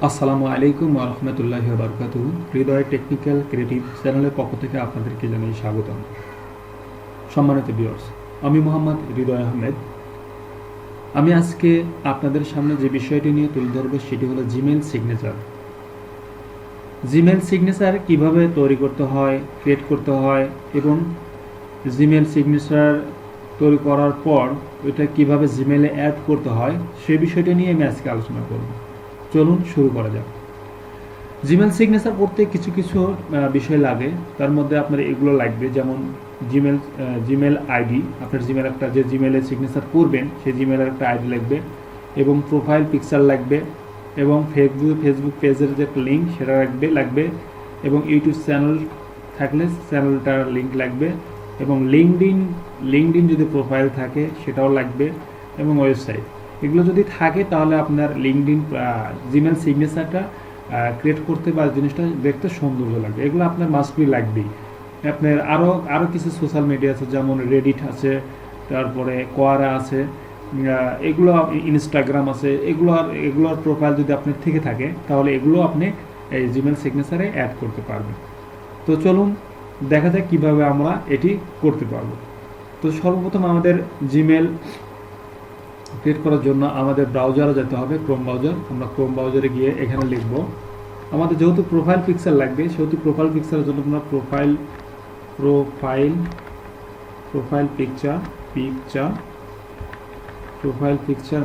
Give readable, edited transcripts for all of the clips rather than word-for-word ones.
আসসালামু আলাইকুম ওয়া রাহমাতুল্লাহি ওয়া বারাকাতুহু। হৃদয় টেকনিক্যাল ক্রিয়েটিভ চ্যানেলের পক্ষ থেকে আপনাদেরকে জানাই স্বাগতম। সম্মানিত ভিউয়ার্স, আমি মোহাম্মদ হৃদয় আহমেদ। আমি আজকে আপনাদের সামনে যে বিষয়টি নিয়ে তুলে ধরব সেটি হলো জিমেইল সিগনেচার। জিমেইল সিগনেচার কিভাবে তৈরি করতে হয়, ক্রিয়েট করতে হয় এবং জিমেইল সিগনেচার তৈরি করার পর এটা কিভাবে জিমেইলে অ্যাড করতে হয় সেই বিষয়টি নিয়ে আমি আজকে আলোচনা করব। চলুন শুরু করা যাক। জিমেল সিগনেচার করতে কিছু কিছু বিষয় লাগে। তার মধ্যে আপনার এগুলো লাগবে, যেমন জিমেল আইডি। আপনার জিমেল একটা যে জিমেলে সিগনেচার করবেন সেই জিমেলের একটা আইডি লাগবে এবং প্রোফাইল পিকচার লাগবে এবং ফেসবুক পেজের যে একটা লিঙ্ক সেটা লাগবে এবং ইউটিউব চ্যানেল থাকলে চ্যানেলটার লিঙ্ক লাগবে এবং লিঙ্কডিন যদি প্রোফাইল থাকে সেটাও লাগবে এবং ওয়েবসাইট। এগুলো যদি থাকে তাহলে আপনার লিঙ্কডিন জিমেল সিগনেচারটা ক্রিয়েট করতে বা জিনিসটা দেখতে সৌন্দর্য লাগবে। এগুলো আপনার মাস্ট বি লাগবেই। আপনার আরও কিছু সোশ্যাল মিডিয়া আছে, যেমন রেডিট আছে, তারপরে কোয়ারা আছে, এগুলো ইনস্টাগ্রাম আছে। এগুলোর প্রোফাইল যদি আপনার থেকে থাকে তাহলে এগুলো আপনি এই জিমেল সিগনেচারে অ্যাড করতে পারবেন। তো চলুন দেখা যাক কীভাবে আমরা এটি করতে পারবো। তো সর্বপ্রথম আমাদের জিমেল ক্রিয়েট করার জন্য আমাদের ব্রাউজারে যেতে হবে, ক্রোম ব্রাউজার। আমরা ক্রোম ব্রাউজারে গিয়ে এখানে লিখব আমাদের যেহেতু প্রোফাইল পিকচার লাগবে সেহেতু প্রোফাইল পিকচারের জন্য আমরা profile picture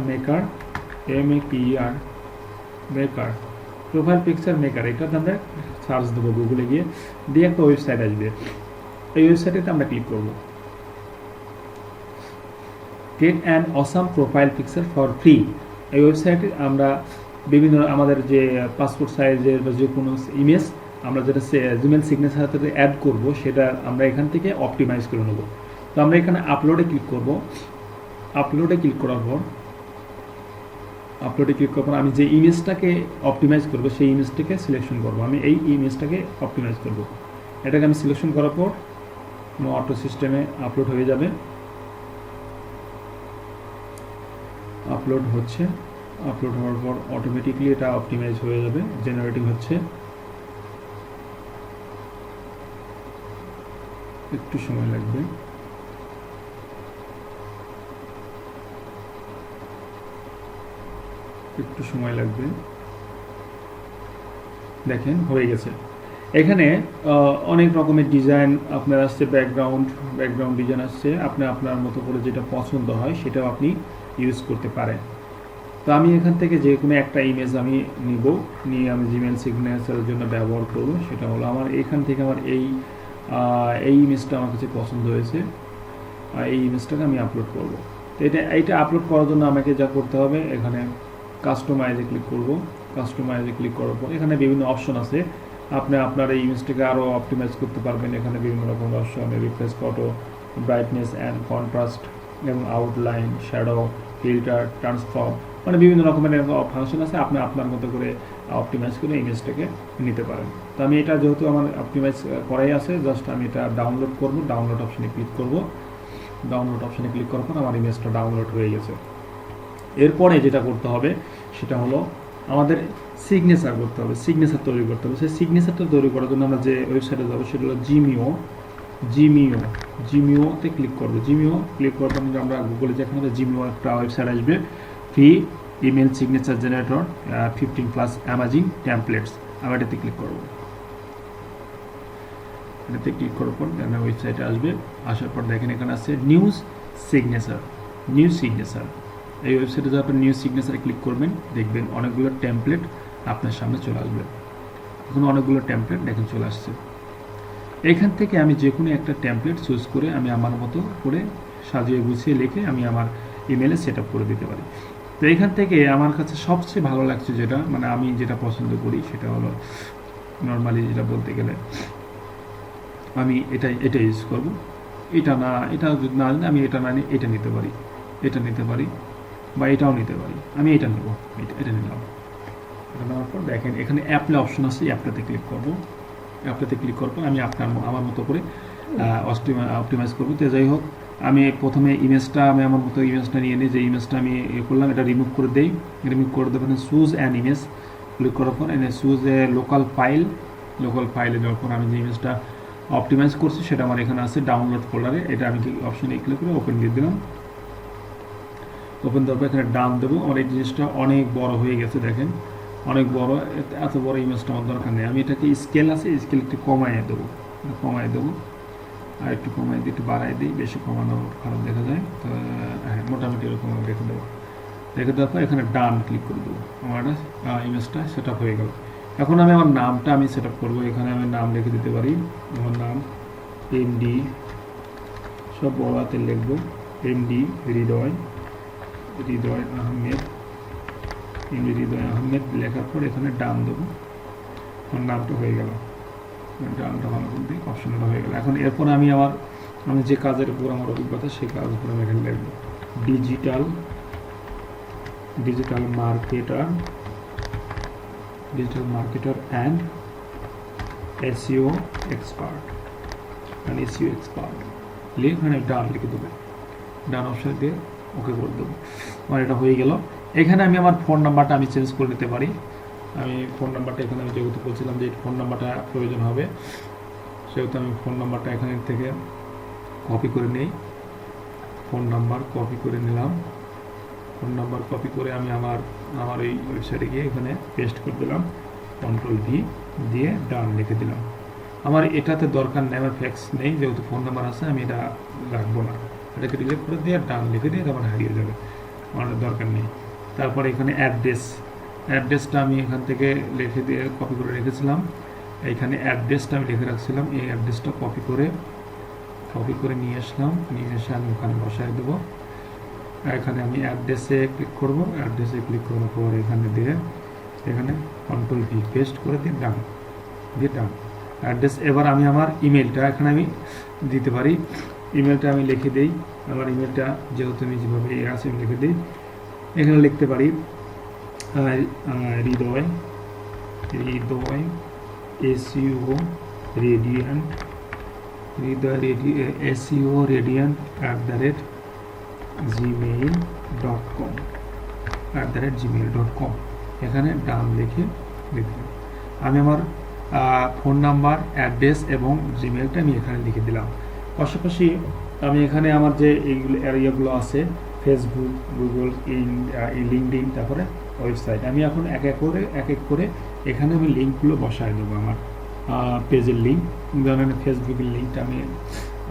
maker profile picture maker এটাতে আমরা সার্চ দেবো গুগলে গিয়ে, দিয়ে একটা ওয়েবসাইট আসবে। এই ওয়েবসাইটে আমরা ক্লিক করব। Get an awesome profile picture for free. এই ওয়েবসাইটে আমরা বিভিন্ন আমাদের যে পাসপোর্ট সাইজের বা যে কোনো ইমেজ আমরা যেটা জিমেল সিগনেচারে অ্যাড করব সেটা আমরা এখান থেকে অপটিমাইজ করে নেব। তো আমরা এখানে আপলোডে ক্লিক করব। আপলোডে ক্লিক করার পর আমি যে ইমেজটাকে অপটিমাইজ করব সেই ইমেজটাকে সিলেকশন করব। আমি এই ইমেজটাকে অপটিমাইজ করব। এটাকে আমি সিলেকশন করার পর অটো সিস্টেমে আপলোড হয়ে যাবে। আপলোড হওয়ার পর অটোমেটিকলি এটা অপটিমাইজ হয়ে যাবে। জেনারেটিং হচ্ছে, একটু সময় লাগবে। দেখেন হয়ে গেছে। এখানে অনেক রকমের ডিজাইন আপনার আসছে, ব্যাকগ্রাউন্ড ডিজাইন আসছে। আপনি আপনার মতো করে যেটা পছন্দ হয় সেটাও আপনি ইউজ করতে পারেন। তো আমি এখান থেকে যে কোনো একটা ইমেজ আমি নিয়ে আমি জিমেল সিগনেচারের জন্য ব্যবহার করব। সেটা হলো আমার এখান থেকে আমার এই ইমেজটা আমার কাছে পছন্দ হয়েছে, এই ইমেজটাকে আমি আপলোড করব। তো এইটা আপলোড করার জন্য আমাকে যা করতে হবে, এখানে কাস্টমাইজে ক্লিক করব। কাস্টমাইজে ক্লিক করার পর এখানে বিভিন্ন অপশন আছে। আপনি আপনার এই ইমেজটাকে আরও অপটিমাইজ করতে পারবেন। এখানে বিভিন্ন রকম option, refresh photo, brightness and contrast এবং আউটলাইন, শ্যাডো, ফিল্টার, ট্রান্সফর্ম, মানে বিভিন্ন রকমের ফাংশন আছে। আপনি আপনার মতো করে অপটিমাইজ করে ইমেজটাকে নিতে পারেন। তো আমি এটা যেহেতু আমার অপটিমাইজ করাই আছে, জাস্ট আমি এটা ডাউনলোড করব। ডাউনলোড অপশনে ক্লিক করব। ডাউনলোড অপশনে ক্লিক করার পর আমার ইমেজটা ডাউনলোড হয়ে গেছে। এরপরে যেটা করতে হবে সেটা হলো আমাদের সিগনেচার করতে হবে, সিগনেচার তৈরি করতে হবে। সেই সিগনেচারটা তৈরি করার জন্য আমরা যে ওয়েবসাইটে যাবো সেটা হলো জিমিওতে ক্লিক করবো। জিমিও ক্লিক করার পর আমরা গুগলে যেখানে জিমিও একটা ওয়েবসাইট আসবে, free email signature generator 15+ amazing templates. আমরা এটাতে ক্লিক করবো। এটাতে ক্লিক করার পর ওয়েবসাইটে আসবে। আসার পর দেখেন এখানে আছে নিউ সিগনেচার। এই ওয়েবসাইটে যাওয়ার পর নিউ সিগনেচারে ক্লিক করবেন, দেখবেন অনেকগুলো টেমপ্লেট আপনার সামনে চলে আসবে। এখন অনেকগুলো টেমপ্লেট দেখেন চলে আসছে। এখান থেকে আমি যে কোনো একটা টেমপ্লেট চুজ করে আমি আমার মতো করে সাজিয়ে গুছিয়ে লিখে আমি আমার ইমেলে সেট আপ করে দিতে পারি। তো এখান থেকে আমার কাছে সবচেয়ে ভালো লাগছে যেটা, মানে আমি যেটা পছন্দ করি সেটা হলো নর্মালি যেটা বলতে গেলে আমি এটা ইউজ করব। এটা যদি না জানি আমি এটা না নিয়ে এটা নিতে পারি বা এটাও নিতে পারি। আমি এটা নেব, এটা নিলাম। এটা নেওয়ার পর দেখেন এখানে অ্যাপ্লাই অপশন আছে, অ্যাপটাতে ক্লিক করব। অ্যাপটাতে ক্লিক করার পর আমি আমার মতো করে অপটিমাইজ করবো। তো যাই হোক, আমি প্রথমে আমি আমার মতো ইমেজটা নিয়ে নিই। যে ইমেজটা আমি করলাম এটা রিমুভ করে দেই। রিমুভ করে দেবেন চুজ অ্যান ইমেজ। ক্লিক করার পর এনে চুজ এ লোকাল ফাইলে যাওয়ার পর আমি যে ইমেজটা অপটিমাইজ করছি সেটা আমার এখানে আছে ডাউনলোড ফোল্ডারে। এটা আমি অপশনে ক্লিক করে ওপেন দিয়ে দিলাম। ওপেন দেওয়ার পর এখানে ডান দেবো। আমার এই জিনিসটা অনেক বড় হয়ে গেছে, দেখেন অনেক বড়। এত বড় ইমেজটা আমার দরকার নেই। আমি এটাকে স্কেল আছে, স্কেল একটু কমাইয়ে দেবো, আর একটু কমাই দিয়ে একটু বাড়াই দিই। বেশি কমানো খারাপ দেখা যায়, তো হ্যাঁ মোটামুটি এরকম রেখে দেবো। রেখে দেওয়ার পর এখানে ডান ক্লিক করে দেবো। আমার ইমেজটা সেট আপ হয়ে গেল। এখন আমি আমার নামটা আমি সেট আপ করবো। এখানে আমি নাম লিখে দিতে পারি। আমার নাম এমডি, সব বড় হাতে লিখবো, এমডি হৃদয় আহমেদ। এমডি হৃদয় আহমেদ লেখার পর এখানে ডান দেবো। আমার নামটা হয়ে গেল, ডানটা ভালো করে দিই, অপশনটা হয়ে গেল। এখন এরপর আমি যে কাজের উপর আমার অভিজ্ঞতা সেই কাজের উপর আমি এখানে লিখবো digital marketer and SEO expert লিখে এখানে ডান লিখে দেবো। ডান অপশন দিয়ে ওকে করে দেবো। আমার এটা হয়ে গেল। এখানে আমি আমার ফোন নাম্বারটা আমি চেঞ্জ করে নিতে পারি। আমি ফোন নাম্বারটা এখানে আমি যেহেতু বলছিলাম যে ফোন নাম্বারটা প্রয়োজন হবে, সেহেতু আমি ফোন নাম্বারটা এখানে থেকে কপি করে নিই। ফোন নাম্বার কপি করে নিলাম। ফোন নাম্বার কপি করে আমি আমার এই ওয়েবসাইটে গিয়ে এখানে পেস্ট করে দিলাম। কন্ট্রোল-V দিয়ে ডান লিখে দিলাম। আমার এটাতে দরকার নেই, আমার ফ্যাক্স নেই, যেহেতু ফোন নাম্বার আছে আমি এটা রাখবো না। এটাকে ডিলিট করে দিয়ে ডান লিখে দিয়ে আমার হারিয়ে যাবে, আমার দরকার নেই। তারপরে এখানে অ্যাড্রেসটা আমি এখান থেকে লিখে দিয়ে কপি করে রেখেছিলাম। এইখানে অ্যাড্রেসটা আমি লিখে রাখছিলাম, এই অ্যাড্রেসটা কপি করে নিয়ে আসলাম। নিয়ে এসে আমি ওখানে বসায় দেবো। এখানে আমি অ্যাড্রেসে ক্লিক করব। অ্যাড্রেসে ক্লিক করার পর এখানে কন্ট্রোল-V পেস্ট করে দিয়ে ডান অ্যাড্রেস। এবার আমি আমার ইমেলটা এখানে আমি দিতে পারি। ইমেলটা আমি লিখে দিই। আমার ইমেলটা যেহেতু আমি যেভাবে আছে আমি লিখে দিই। এখানে লিখতে পারি হৃদয় SEO radiant@gmail.com এখানে ডান লিখে লিখলাম। আমি আমার ফোন নাম্বার, অ্যাড্রেস এবং জিমেলটা আমি এখানে লিখে দিলাম। পাশাপাশি আমি এখানে আমার যে এইগুলো এরিয়াগুলো আছে, ফেসবুক, গুগল, লিঙ্কডইন, তারপরে ওয়েবসাইট, আমি এখন এক এক করে এখানে আমি লিঙ্কগুলো বসায় দেবো। আমার পেজের লিঙ্ক, ধরেন ফেসবুকের লিঙ্কটা আমি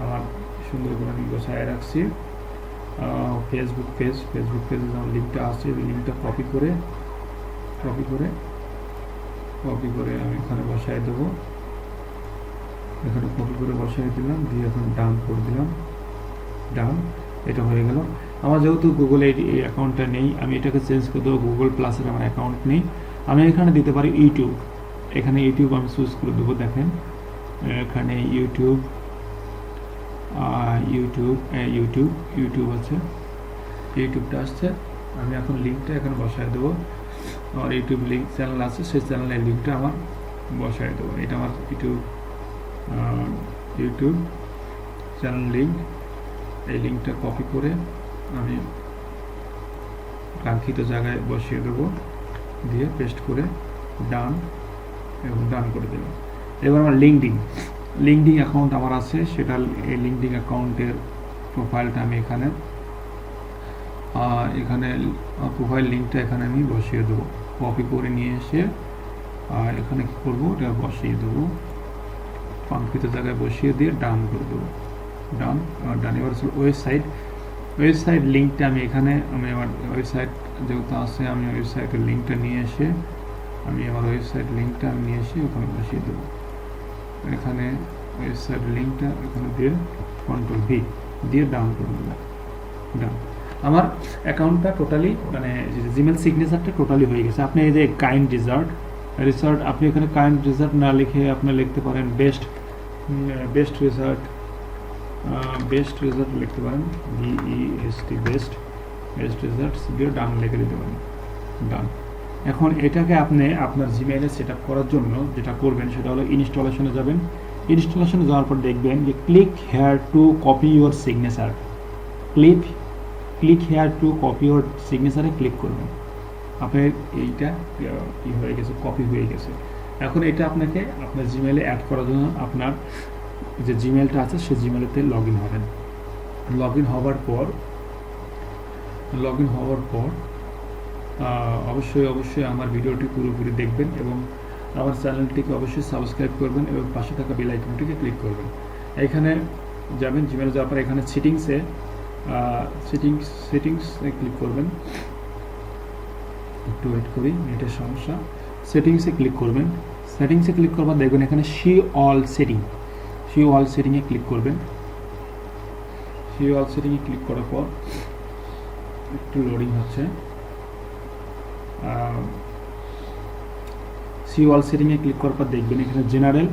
আমার সুন্দর করে আমি বসায় রাখছি। ফেসবুক পেজে আমার লিঙ্কটা আছে, ওই লিঙ্কটা কপি করে আমি এখানে বসায় দেবো। এখানে কপি করে বসাই দিলাম, দিয়ে এখন ডান করে দিলাম। ডান, এটা হয়ে গেল। আমার যেহেতু গুগলে এই অ্যাকাউন্টটা নেই, আমি এটাকে চেঞ্জ করে দেবো। গুগল প্লাসের আমার অ্যাকাউন্ট নেই। আমি এখানে দিতে পারি ইউটিউব। এখানে ইউটিউব আমি চুজ করে দেবো। দেখেন এখানে ইউটিউব আছে, ইউটিউবটা আসছে। আমি এখন লিঙ্কটা এখানে বসায় দেবো। আমার ইউটিউব লিঙ্ক চ্যানেল আছে, সেই চ্যানেলের লিঙ্কটা আমার বসায় দেবো। এটা আমার ইউটিউব চ্যানেল লিঙ্ক। এই লিঙ্কটা কপি করে আমি কাঙ্ক্ষিত জায়গায় বসিয়ে দেবো, দিয়ে পেস্ট করে ডান করে দেবো। এবার আমার লিঙ্কডিন অ্যাকাউন্ট আমার আছে, সেটা এই লিঙ্কডিন অ্যাকাউন্টের প্রোফাইলটা আমি এখানে প্রোফাইল লিঙ্কটা এখানে আমি বসিয়ে দেবো। কপি করে নিয়ে এসে এখানে কি করবো, এটা বসিয়ে দেবো, কাঙ্ক্ষিত জায়গায় বসিয়ে দিয়ে ডান করে দেবো। ডান। এবার ওয়েবসাইট লিঙ্কটা আমি আমার ওয়েবসাইট যেহেতু আছে, আমি ওয়েবসাইটের লিঙ্কটা নিয়ে এসে ওখানে বসিয়ে দেবো। এখানে ওয়েবসাইট লিঙ্কটা এখানে দিয়ে কন্ট্রোল-V দিয়ে ডাউন করে দেবো। ডান। আমার অ্যাকাউন্টটা টোটালি, মানে জিমেল সিগনেচারটা টোটালি হয়ে গেছে। আপনি এই যে কাইন্ড রিসার্ট, আপনি এখানে কাইন্ড রিসার্ট না লিখে আপনি লিখতে পারেন বেস্ট রিসার্ট লিখতে পারেন, BEST বেস্ট রিসার্টস দিয়ে ডান লিখে দিতে পারেন। ডান। এখন এটাকে আপনি আপনার জিমেইলে সেট আপ করার জন্য যেটা করবেন সেটা হলো ইনস্টলেশনে যাবেন। ইনস্টলেশনে যাওয়ার পর দেখবেন যে click here to copy your signature, click here to copy your সিগনেচারে ক্লিক করবেন। আপনার এইটা কি হয়ে গেছে, কপি হয়ে গেছে। এখন এটা আপনাকে আপনার জিমেলে অ্যাড করার জন্য আপনার যে জিমেলটা আছে সেই জিমেলেতে লগ ইন হবেন। লগ ইন হওয়ার পর অবশ্যই আমার ভিডিওটি পুরোপুরি দেখবেন এবং আমার চ্যানেলটিকে অবশ্যই সাবস্ক্রাইব করবেন এবং পাশে থাকা বেল আইকনটিকে ক্লিক করবেন। এখানে যাবেন, জিমেলে যাওয়ার পর এখানে সেটিংসে ক্লিক করবেন। একটু ওয়েট করি, নেটের সমস্যা। সেটিংসে ক্লিক করবেন। সেটিংসে ক্লিক করবার দেখবেন এখানে শি অল সেটিংয়ে ক্লিক করবেন। শি অল সেটিংয়ে ক্লিক করার পর একটু লোডিং হচ্ছে। সি অল সেটিংয়ে ক্লিক করার পর দেখবেন এখানে জেনারেল,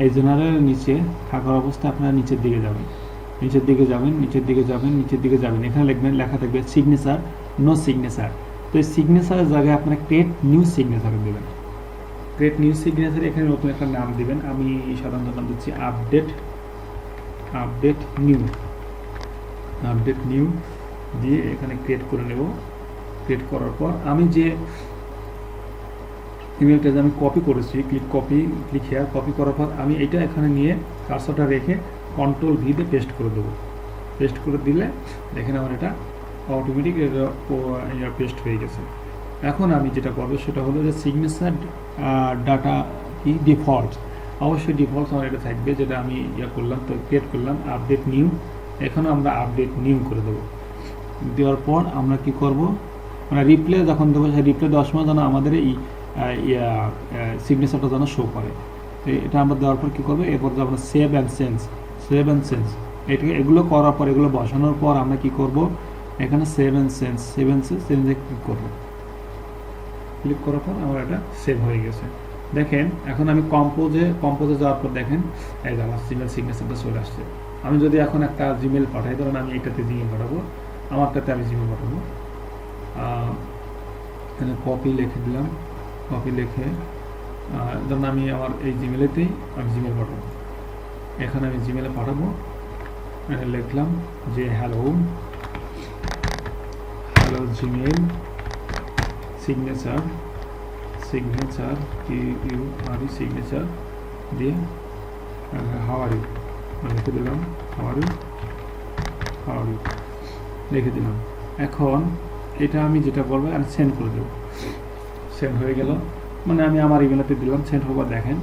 এই জেনারেলের নিচে থাকার অবস্থায় আপনারা নিচের দিকে যাবেন। এখানে লিখবেন, লেখা থাকবে সিগনেচার, নো সিগনেচার। তো এই সিগনেচারের জায়গায় আপনারা ক্রিয়েট নিউ সিগনেচার দেবেন। ক্রিয়েট নিউ সিগনেচার এখানে নতুন একটা নাম দেবেন। আমি সাধারণত নাম দিচ্ছি আপডেট নিউ দিয়ে এখানে ক্রিয়েট করে নেব। ক্রিয়েট করার পর আমি যে ইমেলটা যে আমি কপি করেছি, ক্লিক হেয়ার, কপি করার পর আমি এটা এখানে নিয়ে কার্সরটা রেখে কন্ট্রোল ভি দিয়ে পেস্ট করে দেবো। পেস্ট করে দিলে দেখেন আমার এটা অটোমেটিক পেস্ট হয়ে গেছে। এখন আমি যেটা করবো সেটা হলো যে সিগনেচার ডাটা কি ডিফল্ট, অবশ্যই ডিফল্ট আমার এটা থাকবে, যেটা আমি করলাম। তো ক্রিয়েট করলাম আপডেট নিউ, এখানে আমরা আপডেট নিউ করে দেবো। দেওয়ার পর আমরা কি করব, মানে রিপ্লে যখন দেবো সেই রিপ্লে দেওয়ার সময় যেন আমাদের এই সিগনেচারটা যেন শো করে। তো এটা আমরা দেওয়ার পর কী করবো, এরপর যে আমরা সেভ অ্যান্ড সেন্স এগুলো করার পর, এগুলো বসানোর পর আমরা কি করব, এখানে সেভ অ্যান্ড সেন্সে ক্লিক করবো। ক্লিক করার পর আমার এটা সেভ হয়ে গেছে। দেখেন এখন আমি কম্পোজে যাওয়ার পর দেখেন এই যে আমার জিমেল সিগনেচারটা চলে আসছে। আমি যদি এখন একটা জিমেল পাঠাই, ধরুন আমি এটাতে জিমেল পাঠাবো, আমারটাতে আমি জিমেল পাঠাবো। এখানে কপি লিখে দিলাম, কপি লিখে ধরুন আমি আমার এই জিমেলেতেই আমি জিমেল পাঠাবো। এখানে আমি জিমেলে পাঠাবো, লিখলাম যে হ্যালো জিমেল সিগনেচার সিগনেচার দিয়ে হাউ আর ইউ লিখে দিলাম, হাউ আর ইউ লিখে দিলাম। এখন এটা আমি যেটা বলবো আমি সেন্ড করে দেবো। সেন্ড হয়ে গেল, মানে আমি আমার ইমেলতে দিলাম, সেন্ড হবার দেখেন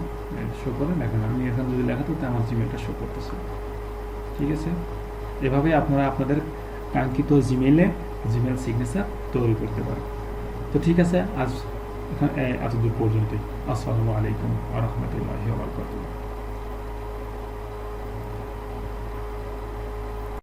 শো করে, দেখেন আমি এখানে যদি লেখা থাকতে আমার জিমেলটা শো করতেছে। ঠিক আছে, এভাবে আপনারা আপনাদের কাঙ্ক্ষিত জিমেল সিগনেচার তৈরি করতে পারেন। তো ঠিক আছে, আজ এতদূর পর্যন্তই। আসসালামু আলাইকুম ওয়া রাহমাতুল্লাহি ওয়া বারাকাতুহু।